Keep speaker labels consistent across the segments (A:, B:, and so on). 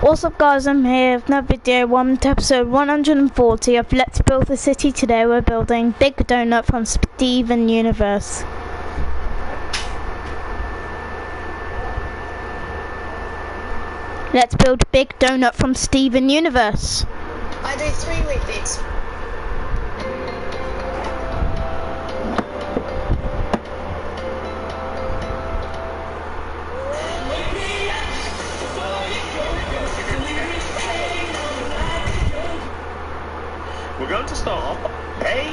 A: What's up guys, I'm here with another video, episode 140 of Let's Build the City. Today we're building Big Donut from Steven Universe. Let's build Big Donut from Steven Universe.
B: I do 3 repeats.
C: We're going to start off. Hey,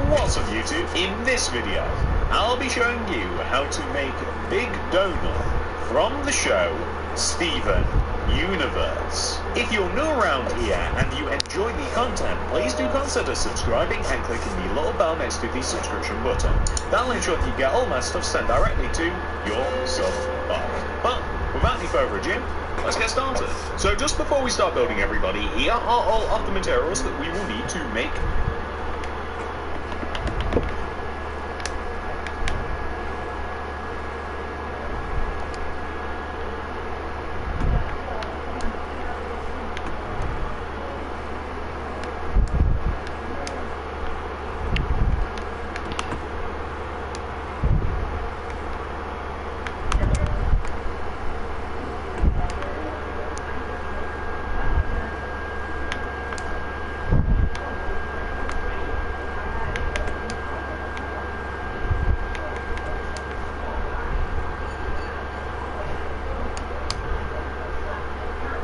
C: what's up YouTube? In this video, I'll be showing you how to make Big Donut from the show Steven Universe. If you're new around here and you enjoy the content, please do consider subscribing and clicking the little bell next to the subscription button. That'll ensure that you get all my stuff sent directly to your sub box. But without any further ado, let's get started. So just before we start building, everybody, here are all of the materials that we will need to make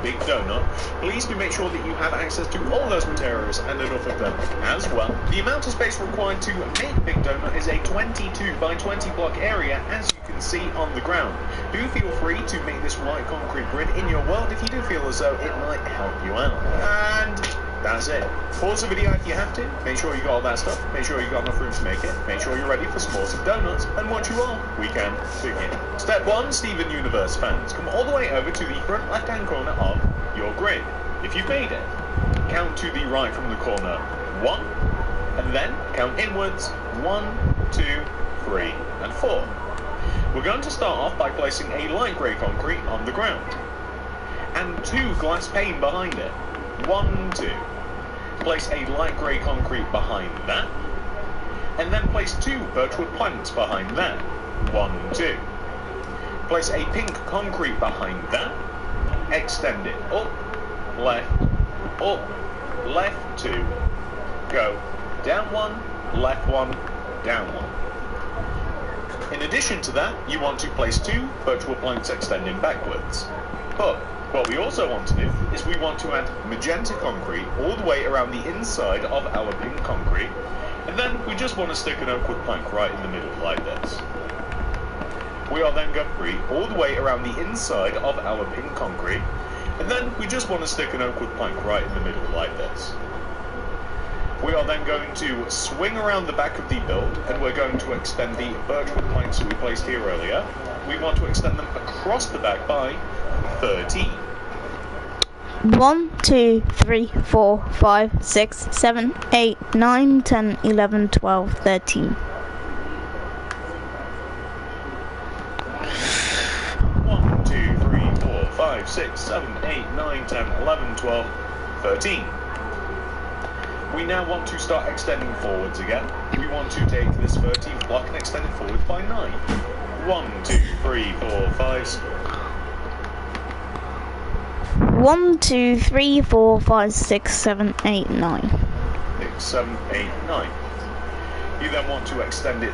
C: Big Donut. Please do make sure that you have access to all those materials and enough of them as well. The amount of space required to make Big Donut is a 22 by 20 block area, as you can see on the ground. Do feel free to make this white concrete grid in your world if you do feel as though it might help you out. And that's it. Pause the video if you have to. Make sure you got all that stuff. Make sure you got enough room to make it. Make sure you're ready for some awesome donuts. And once you are, we can begin. Step 1, Steven Universe fans. Come all the way over to the front left-hand corner of your grid. If you've made it, count to the right from the corner 1, and then count inwards 1, 2, 3, and 4. We're going to start off by placing a light grey concrete on the ground, and 2 glass pane behind it. 1, 2. Place a light grey concrete behind that, and then place 2 virtual planks behind that. 1, 2. Place a pink concrete behind that, extend it up, left, 2, go down 1, left 1, down 1. In addition to that, you want to place 2 virtual planks extending backwards. But what we also want to do is we want to add magenta concrete all the way around the inside of our pink concrete, and then we just want to stick an oak wood plank right in the middle like this. We are then going to concrete all the way around the inside of our pink concrete, and then we just want to stick an oak wood plank right in the middle like this. We are then going to swing around the back of the build, and we're going to extend the virtual planks that we placed here earlier. We want to extend them across the back by 13.
A: 1, 2, 3, 4, 5, 6, 7, 8, 9, 10, 11, 12, 13.
C: 1, 2, 3, 4, 5, 6, 7, 8, 9, 10, 11, 12, 13. We now want to start extending forwards again. We want to take this 13th block and extend it forward by 9. 1, 2, 3, 4, 5.
A: 1, 2, 3, 4, 5, 6, 7, 8, 9.
C: 6, 7, 8, 9. You then want to extend it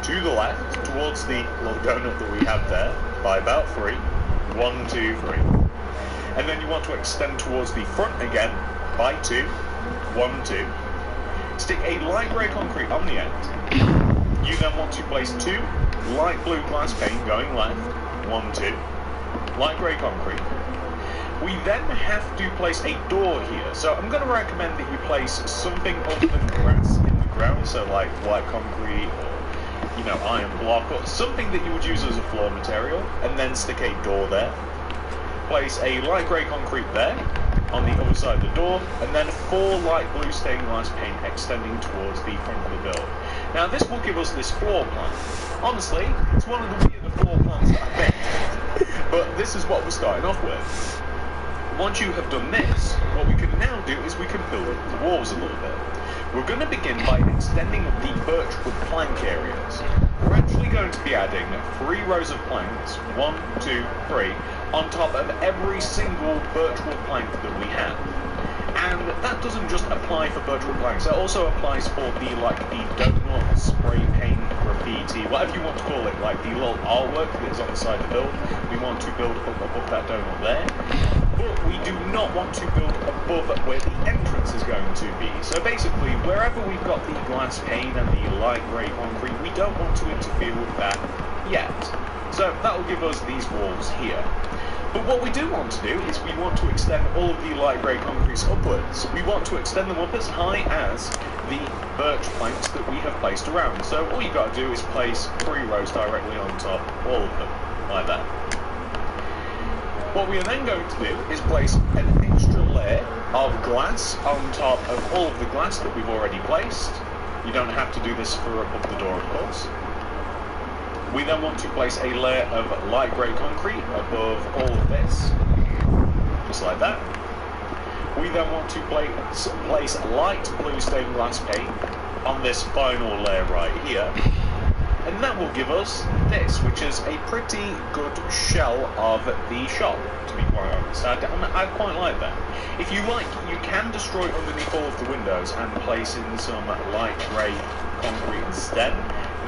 C: to the left towards the little donut that we have there by about 3. 1, 2, 3. And then you want to extend towards the front again by 2. 1, 2. Stick a light grey concrete on the end. You then want to place 2 light blue glass pane going left. 1, 2. Light grey concrete. We then have to place a door here. So I'm going to recommend that you place something other than grass in the ground. So like white concrete or, iron block or something that you would use as a floor material. And then stick a door there. Place a light grey concrete there on the other side of the door, and then 4 light blue stained glass pane extending towards the front of the build. Now this will give us this floor plan. Honestly, it's one of the weirder floor plans that I've made, but this is what we're starting off with. Once you have done this, what we can now do is we can build up the walls a little bit. We're going to begin by extending the birchwood plank areas. We're actually going to be adding 3 rows of planks, 1, 2, 3, on top of every single birchwood plank that we have. And that doesn't just apply for birchwood planks, it also applies for the donut, spray paint, graffiti, whatever you want to call it, like the little artwork that is on the side of the build. We want to build up above that donut there. But we do not want to build above where the entrance is going to be. So basically, wherever we've got the glass pane and the light grey concrete, we don't want to interfere with that yet. So that will give us these walls here. But what we do want to do is we want to extend all of the light grey concretes upwards. We want to extend them up as high as the birch planks that we have placed around. So all you've got to do is place 3 rows directly on top, all of them, like that. What we are then going to do is place an extra layer of glass on top of all of the glass that we've already placed. You don't have to do this for above the door, of course. We then want to place a layer of light grey concrete above all of this, just like that. We then want to place light blue stained glass paint on this final layer right here. And that will give us this, which is a pretty good shell of the shop, to be quite honest. I quite like that. If you like, you can destroy underneath all of the windows and place in some light grey concrete instead.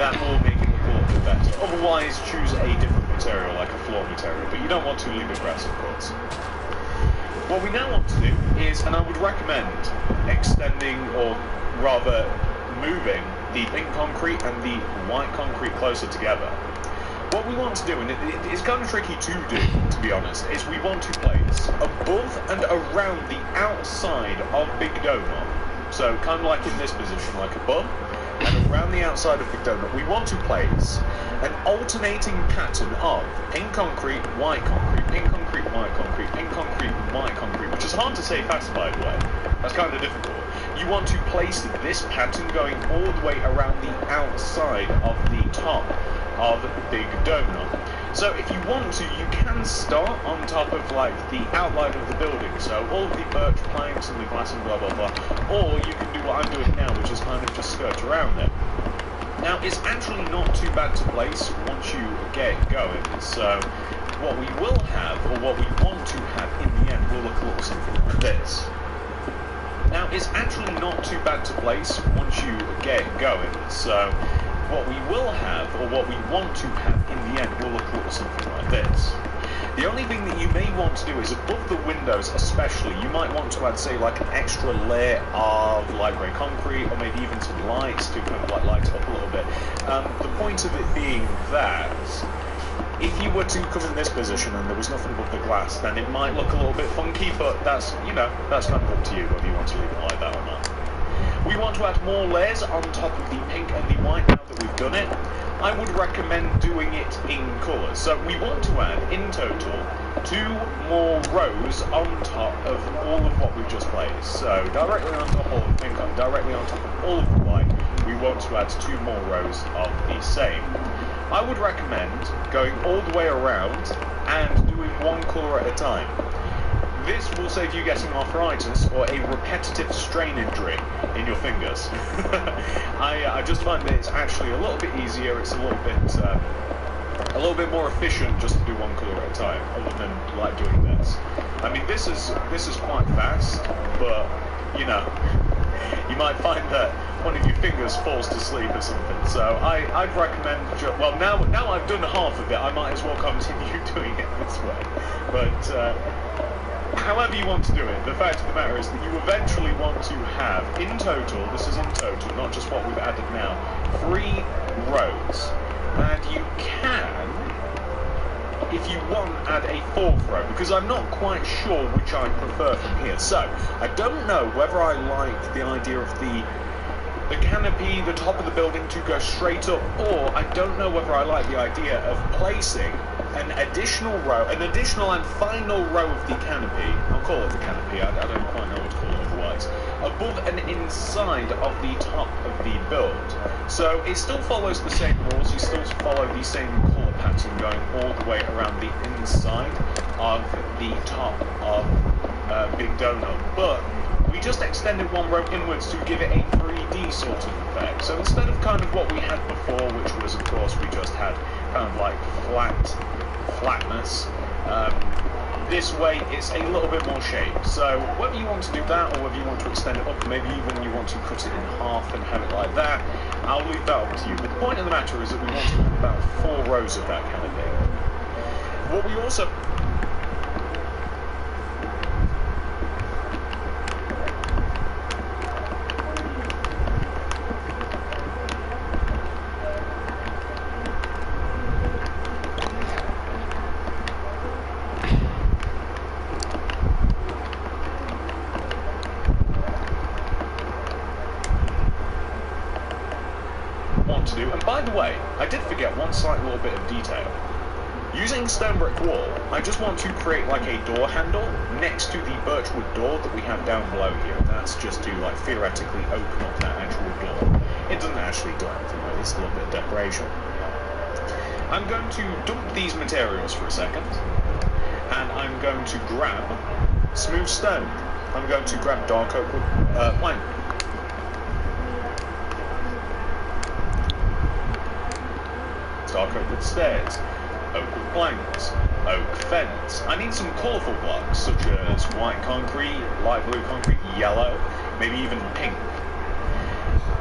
C: That will make it look a little bit better. Otherwise, choose a different material, like a floor material, but you don't want to leave it grass, of course. What we now want to do is, and I would recommend extending, or rather moving, the pink concrete and the white concrete closer together. What we want to do, and it's kind of tricky to do, to be honest, is we want to place above and around the outside of Big Donut. So kind of like in this position, like above, and around the outside of Big Donut, we want to place an alternating pattern of pink concrete, white concrete, pink concrete, white concrete, pink concrete, white concrete, which is hard to say fast, by the way. That's kind of difficult. You want to place this pattern going all the way around the outside of the top of Big Donut. So if you want to, you can start on top of like the outline of the building, so all of the birch planks and the glass and blah blah blah, or you can do what I'm doing now, which is kind of just skirt around it. Now it's actually not too bad to place once you get going, so what we will have, or what we want to have in the end, will look a little something like this. Now it's actually not too bad to place once you get going, so what we will have, or what we want to have in the end, will look a little something like this. The only thing that you may want to do is above the windows especially, you might want to add, say, like an extra layer of light grey concrete, or maybe even some lights to kind of like light it up a little bit. The point of it being that if you were to come in this position and there was nothing but the glass, then it might look a little bit funky, but that's, you know, that's kind of up to you whether you want to leave it like that or not. We want to add more layers on top of the pink and the white now that we've done it. I would recommend doing it in colours. So we want to add, in total, 2 more rows on top of all of what we've just placed. So directly on top of all of the pink and directly on top of all of the white, we want to add 2 more rows of the same. I would recommend going all the way around and doing one colour at a time. This will save you getting arthritis or a repetitive strain injury in your fingers. I just find that it's actually a little bit easier. It's a little bit more efficient just to do one colour at a time, other than like doing this. I mean, this is quite fast, but you know, you might find that one of your fingers falls to sleep or something. So I'd recommend, well, now I've done half of it, I might as well continue doing it this way. But however you want to do it, the fact of the matter is that you eventually want to have, in total, this is in total, not just what we've added now, 3 rows. And you can, if you want, add a 4th row, because I'm not quite sure which I prefer from here. So, I don't know whether I like the idea of the canopy, the top of the building to go straight up, or I don't know whether I like the idea of placing an additional and final row of the canopy, I'll call it the canopy, I don't quite know what to call it otherwise, above and inside of the top of the build. So it still follows the same rules, you still follow the same colour pattern going all the way around the inside of the top of Big Donut, but we just extended one row inwards to give it a 3D sort of effect. So instead of kind of what we had before, which was, of course, we just had kind of like flatness, this way it's a little bit more shape. So whether you want to do that or whether you want to extend it up, maybe even you want to cut it in half and have it like that, I'll leave that up to you. But the point of the matter is that we want to have about 4 rows of that kind of thing. What we also to do, and by the way, I did forget one slight little bit of detail. Using stone brick wall, I just want to create like a door handle next to the birchwood door that we have down below here. That's just to like theoretically open up that actual door. It doesn't actually do anything, right? It's a little bit of decoration. I'm going to dump these materials for a second, and I'm going to grab smooth stone. I'm going to grab dark oak wood plank. Dark oak wood stairs, oak wood planks, oak fence. I need some colourful blocks such as white concrete, light blue concrete, yellow, maybe even pink.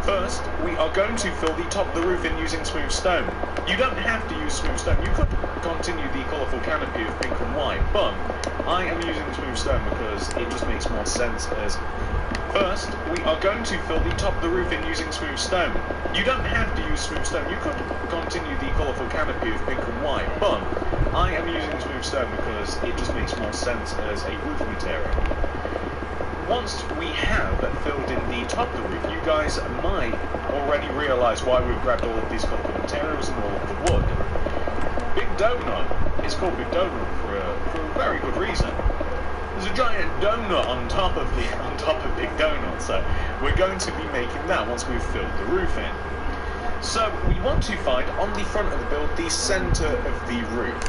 C: First, we are going to fill the top of the roof in using smooth stone. You don't have to use smooth stone. You could continue the colourful canopy of pink and white, but I am using smooth stone because it just makes more sense as... First, we are going to fill the top of the roof in using smooth stone. You don't have to use smooth stone. You could continue the colourful canopy of pink and white, but I am using smooth stone because it just makes more sense as a roof material. Once we have filled in the top of the roof, you guys might already realise why we've grabbed all of these colourful materials and all of the wood. Big Donut is called Big Donut for a very good reason. There's a giant donut on top of Big Donut, so we're going to be making that once we've filled the roof in. So we want to find on the front of the build the centre of the roof.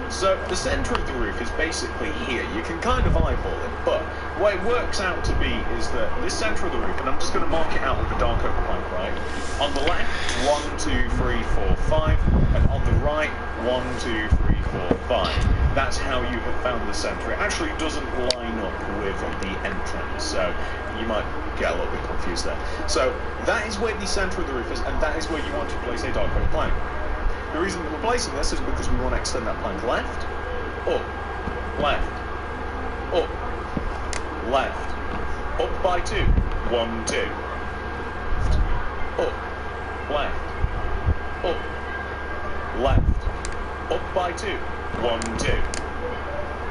C: So the centre of the roof is basically here. You can kind of eyeball it, but what it works out to be is that this centre of the roof, and I'm just going to mark it out with the dark oak plank, right? On the left, 1, 2, 3, 4, 5, and on the right, 1, 2, 3, 4, 5. That's how you have found the centre. It actually doesn't line up with the entrance, so you might get a little bit confused there. So that is where the centre of the roof is, and that is where you want to place a dark oak plank. The reason that we're placing this is because we want to extend that plank left, up, left, up by 2, 1, 2, up, left, up by 2, 1, 2,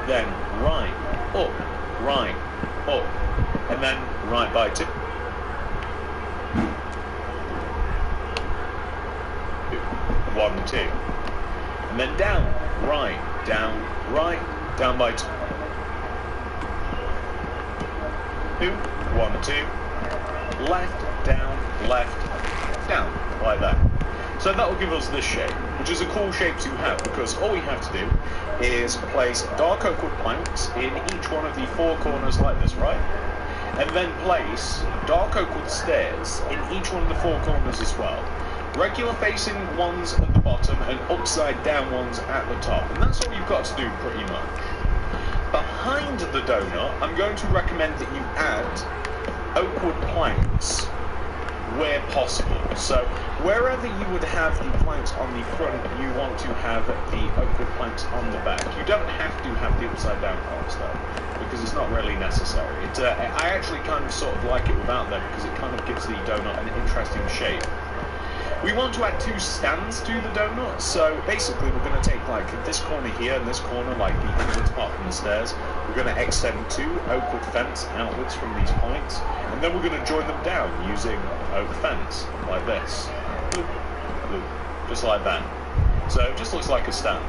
C: then right, up, and then right by 2. 1, 2, and then down, right, down by 2, 1, 2, left, down, like that. So that will give us this shape, which is a cool shape to have, because all we have to do is place dark oak wood planks in each one of the 4 corners like this, right? And then place dark oak wood stairs in each one of the 4 corners as well. Regular facing ones at the bottom and upside down ones at the top. And that's all you've got to do pretty much. Behind the donut, I'm going to recommend that you add oak wood planks where possible. So wherever you would have the planks on the front, you want to have the oak wood planks on the back. You don't have to have the upside down parts though, because it's not really necessary. I actually kind of sort of like it without them because it kind of gives the donut an interesting shape. We want to add 2 stands to the donut, so basically we're going to take like this corner here and this corner, like the inwards part from the stairs. We're going to extend 2 oak wood fence outwards from these points, and then we're going to join them down using oak fence, like this. Boop, boop, just like that. So it just looks like a stand.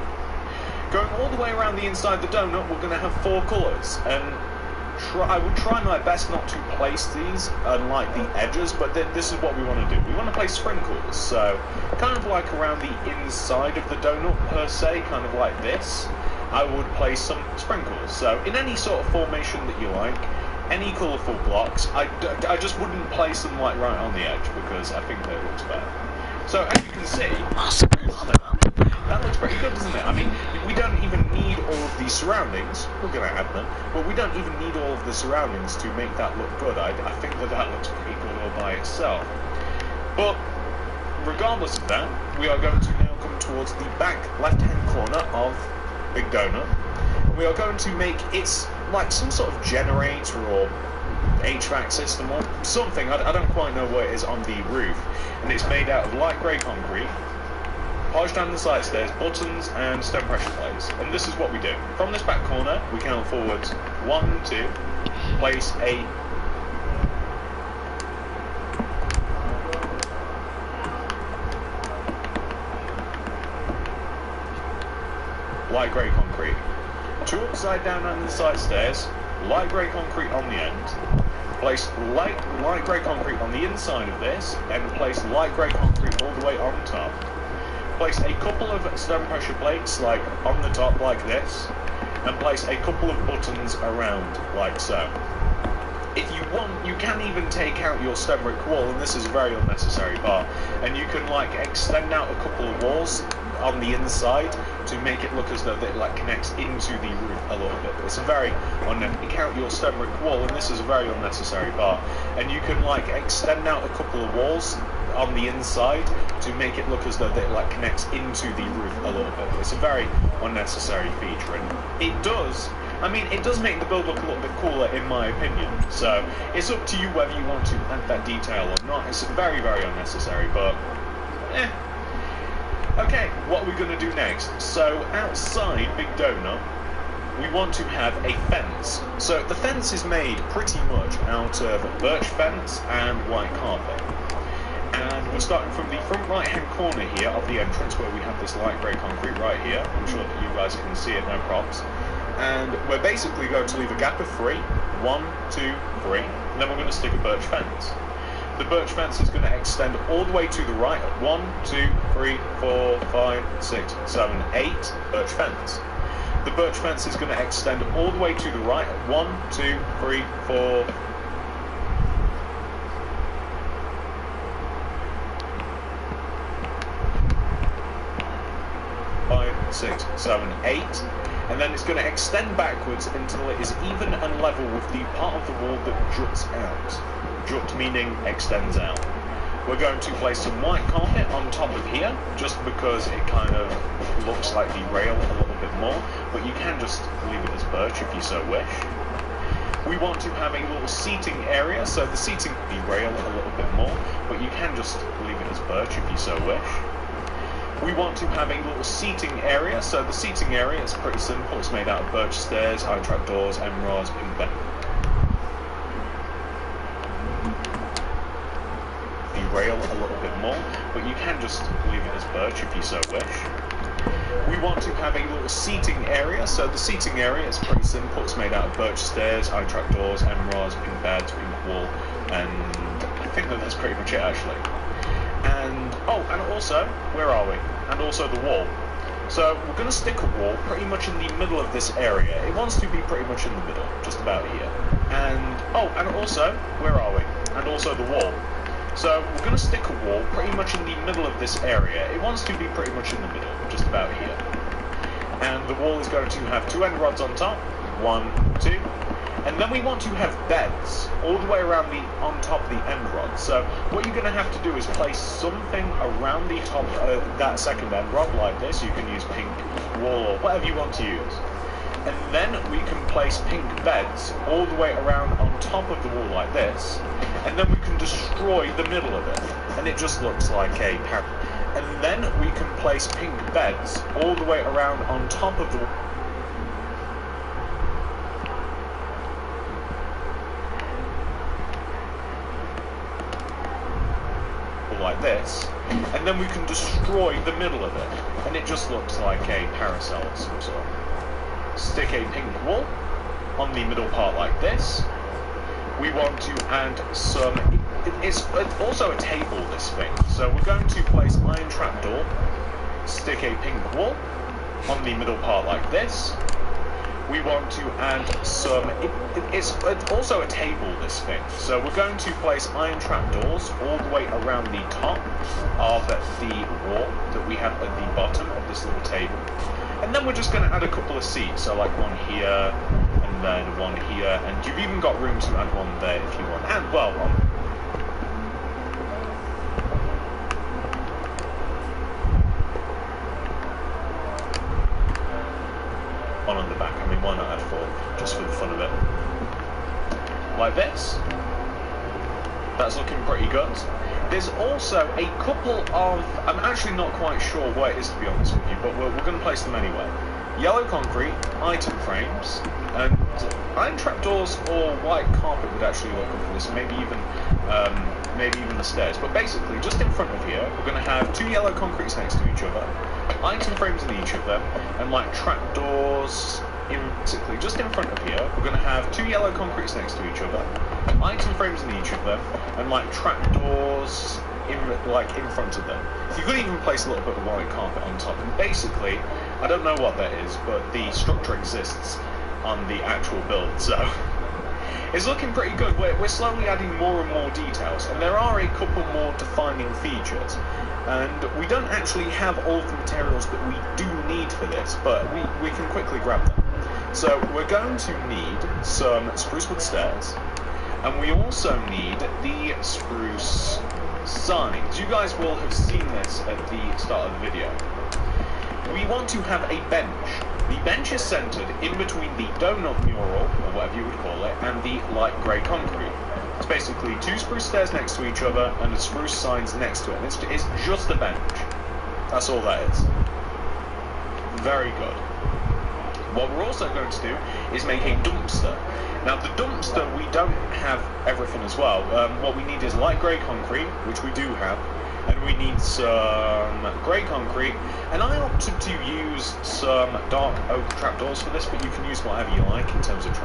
C: Going all the way around the inside of the donut, we're going to have 4 colours, and I would try my best not to place these on like the edges, but this is what we want to do. We want to place sprinkles, so kind of like around the inside of the donut per se, kind of like this. I would place some sprinkles. So in any sort of formation that you like, any colourful blocks, I just wouldn't place them like right on the edge because I think that looks better. So as you can see, that looks pretty good, doesn't it? I mean, we don't even need all of these surroundings. We're going to add them, but we don't even need all of the surroundings to make that look good. I think that looks pretty good all by itself. But regardless of that, we are going to now come towards the back left-hand corner of Big Donut. We are going to make its like some sort of generator or HVAC system or something. I don't quite know what it is on the roof, and it's made out of light grey concrete, polished down the side stairs, buttons, and stone pressure plates. And this is what we do. From this back corner, we count forwards 1, 2, place a light grey concrete, 2 upside down on the side stairs, light grey concrete on the end, place light grey concrete on the inside of this, and place light grey concrete all the way on top. Place a couple of stone pressure plates like on the top like this, and place a couple of buttons around like so. If you want, you can even take out your stone brick wall, and this is a very unnecessary part, and you can like extend out a couple of walls on the inside to make it look as though it like connects into the roof a little bit. It's a very count your stone brick wall, and this is a very unnecessary part. And you can like extend out a couple of walls on the inside to make it look as though it like connects into the roof a little bit. It's a very unnecessary feature, and it does. I mean, it does make the build look a little bit cooler, in my opinion. So it's up to you whether you want to add that detail or not. It's very, very unnecessary, but Okay, what are we going to do next? So outside Big Donut, we want to have a fence. So the fence is made pretty much out of birch fence and white carpet. And we're starting from the front right-hand corner here of the entrance where we have this light grey concrete right here. I'm sure that you guys can see it, no props. And we're basically going to leave a gap of 3. 1, 2, 3. And then we're going to stick a birch fence. The birch fence is going to extend all the way to the right. 1, 2, 3, 4, 5, 6, 7, 8. Birch fence. The birch fence is going to extend all the way to the right. 1, 2, 3, 4, 5, 6, 7, 8. And then it's going to extend backwards until it is even and level with the part of the wall that juts out. Jut meaning extends out. We're going to place some white carpet on top of here, just because it kind of looks like the rail a little bit more, but you can just leave it as birch if you so wish. We want to have a little seating area, so the seating will be rail a little bit more, but you can just leave it as birch if you so wish. We want to have a little seating area, so the seating area is pretty simple. It's made out of birch stairs, iron trap doors, M-rods, pink bed. Rail a little bit more, but you can just leave it as birch if you so wish. We want to have a little seating area, so the seating area is pretty simple. It's made out of birch stairs, iron trap doors, M-rods, pink beds, pink wall, and I think that's pretty much it actually. And and also, where are we? And also the wall. So we're going to stick a wall pretty much in the middle of this area. It wants to be pretty much in the middle, just about here. And and also, where are we? And also the wall. So we're going to stick a wall pretty much in the middle of this area. It wants to be pretty much in the middle, just about here. And the wall is going to have 2 end rods on top, 1, 2. And then we want to have beds all the way around on top of the end rod. So what you're going to have to do is place something around the top of that second end rod like this. You can use pink wool or whatever you want to use. And then we can place pink beds all the way around on top of the wall like this, and then we can destroy the middle of it, and it just looks like a parrot. And then we can place pink beds all the way around on top of the wall like this, and then we can destroy the middle of it, and it just looks like a parasol of some sort. Stick a pink wall, on the middle part like this. We want to add some... It's also a table, this thing. So we're going to place iron trapdoor, stick a pink wall on the middle part like this. We want to add some... It's also a table, this thing. So we're going to place iron trapdoors all the way around the top of the wall that we have at the bottom of this little table. And then we're just going to add a couple of seats, so like one here, and then one here, and you've even got room to add one there if you want. And, well, one on the back. I mean, why not add four, just for the fun of it? Like this. That's looking pretty good. There's also a couple of... I'm actually not quite sure where it is, to be honest with you, but we're going to place them anyway. Yellow concrete, item frames, and iron trapdoors or white carpet would actually look good for this, maybe even the stairs. But basically, just in front of here, we're going to have two yellow concretes next to each other, item frames in each of them, and like trapdoors. Basically, just in front of here, we're going to have two yellow concretes next to each other, item frames in each of them, and like trapdoors in front of them. You could even place a little bit of white carpet on top. And basically, I don't know what that is, but the structure exists on the actual build, so it's looking pretty good. We're slowly adding more and more details, and there are a couple more defining features. And we don't actually have all of the materials that we do need for this, but we can quickly grab them. So we're going to need some spruce wood stairs, and we also need the spruce signs. You guys will have seen this at the start of the video. We want to have a bench. The bench is centered in between the donut mural, or whatever you would call it, and the light grey concrete. It's basically two spruce stairs next to each other and the spruce signs next to it. It's just a bench. That's all that is. Very good. What we're also going to do is make a dumpster. Now the dumpster, we don't have everything as well. What we need is light grey concrete, which we do have, and we need some grey concrete, and I opted to use some dark oak trapdoors for this, but you can use whatever you like in terms of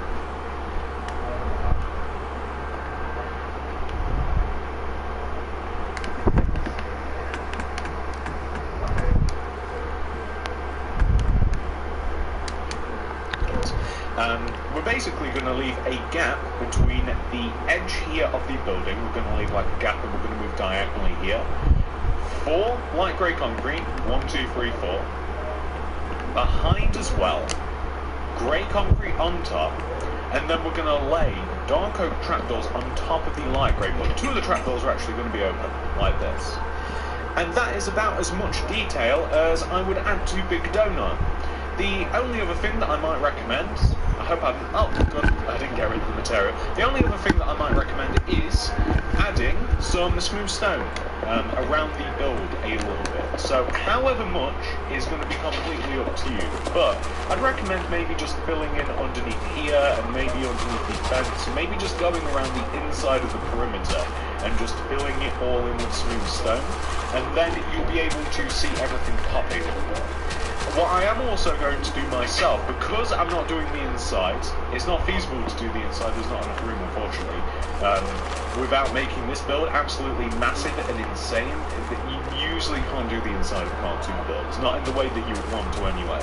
C: we're basically going to leave a gap between the edge here of the building. We're going to leave like a gap, and we're going to move diagonally here. 4 light grey concrete, 1, 2, 3, 4. Behind as well, grey concrete on top, and then we're going to lay dark oak trapdoors on top of the light grey. But 2 of the trapdoors are actually going to be open, like this. And that is about as much detail as I would add to Big Donut. The only other thing that I might recommend, I hope I didn't, oh god, I didn't get rid of the material. The only other thing that I might recommend is adding some smooth stone around the build a little bit. So however much is going to be completely up to you, but I'd recommend maybe just filling in underneath here and maybe underneath the fence, maybe just going around the inside of the perimeter and just filling it all in with smooth stone, and then you'll be able to see everything popping. What I am also going to do myself, because I'm not doing the inside, it's not feasible to do the inside, there's not enough room unfortunately, without making this build absolutely massive and insane. You usually can't do the inside of cartoon builds, not in the way that you would want to anyway.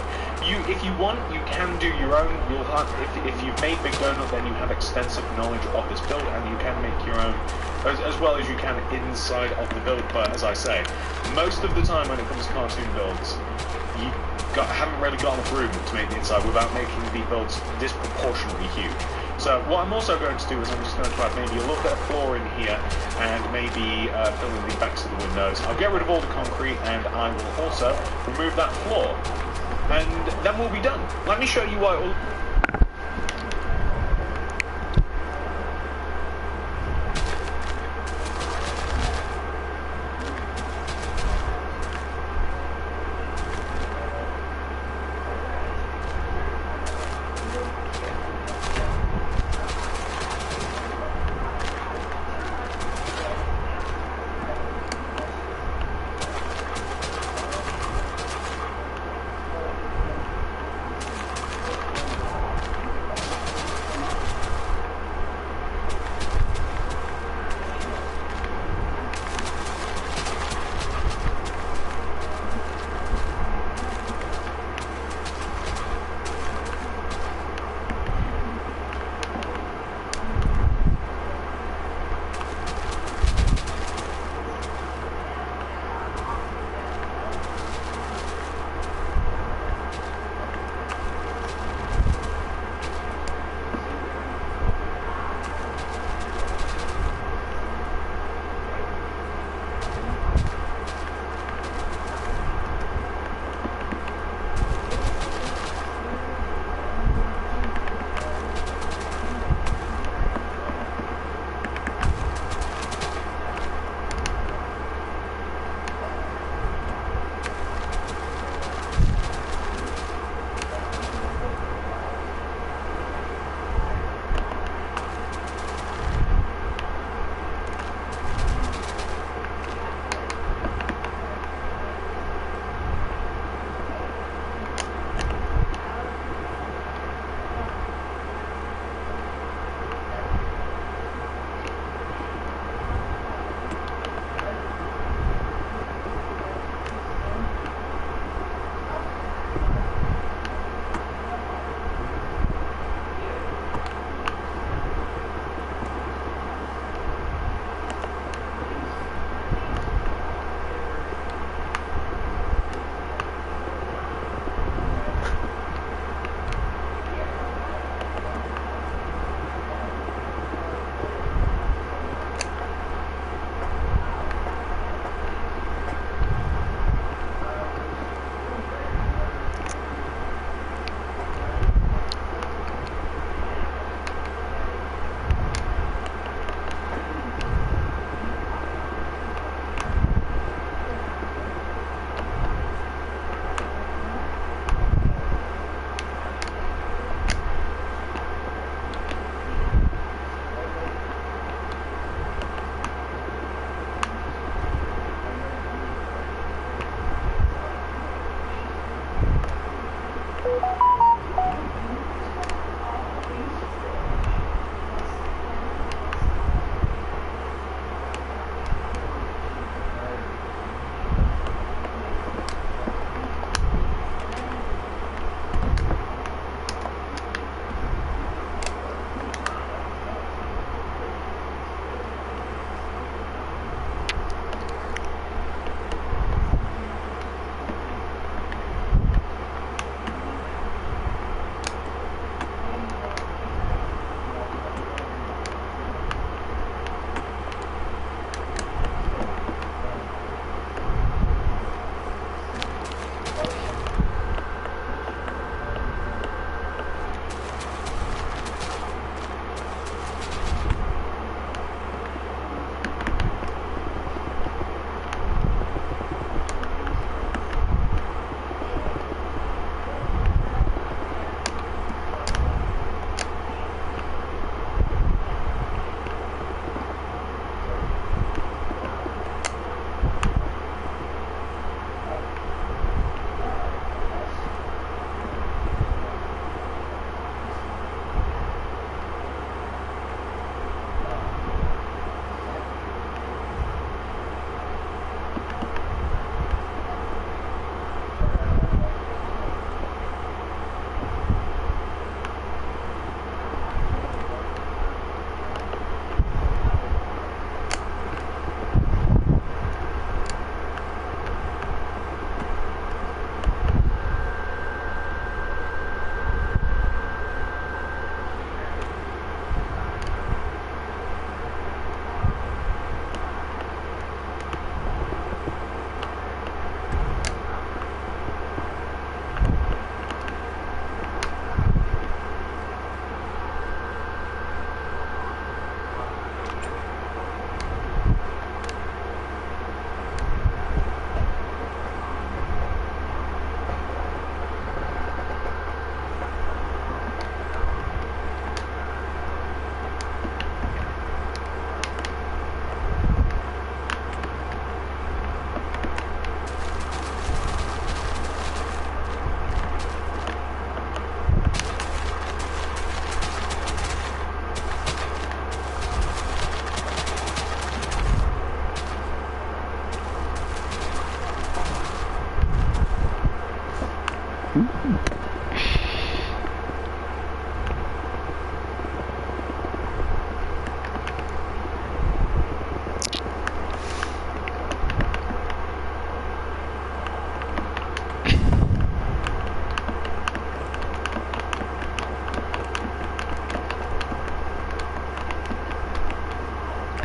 C: If you want, you can do your own. You'll have, if you've made Big Donut, then you have extensive knowledge of this build, and you can make your own as well as you can inside of the build. But as I say, most of the time when it comes to cartoon builds, you haven't really got enough room to make the inside without making the builds disproportionately huge. So what I'm also going to do is I'm just going to add maybe a little bit of floor in here and maybe fill in the backs of the windows. I'll get rid of all the concrete and I will also remove that floor. And then we'll be done. Let me show you what it will...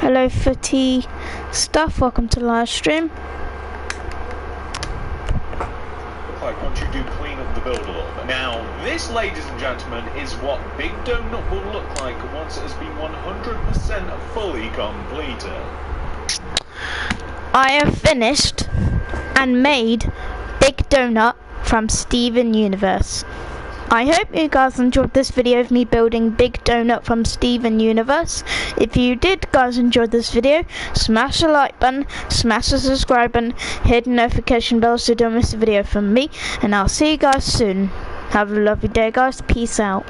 A: Hello footy stuff, welcome to the live stream.
C: Like once you do clean up the build a little bit. Now, this, ladies and gentlemen, is what Big Donut will look like once it has been 100% fully completed.
A: I have finished and made Big Donut from Steven Universe. I hope you guys enjoyed this video of me building Big Donut from Steven Universe. If you did guys enjoy this video, smash the like button, smash the subscribe button, hit the notification bell so you don't miss a video from me, and I'll see you guys soon. Have a lovely day guys, peace out.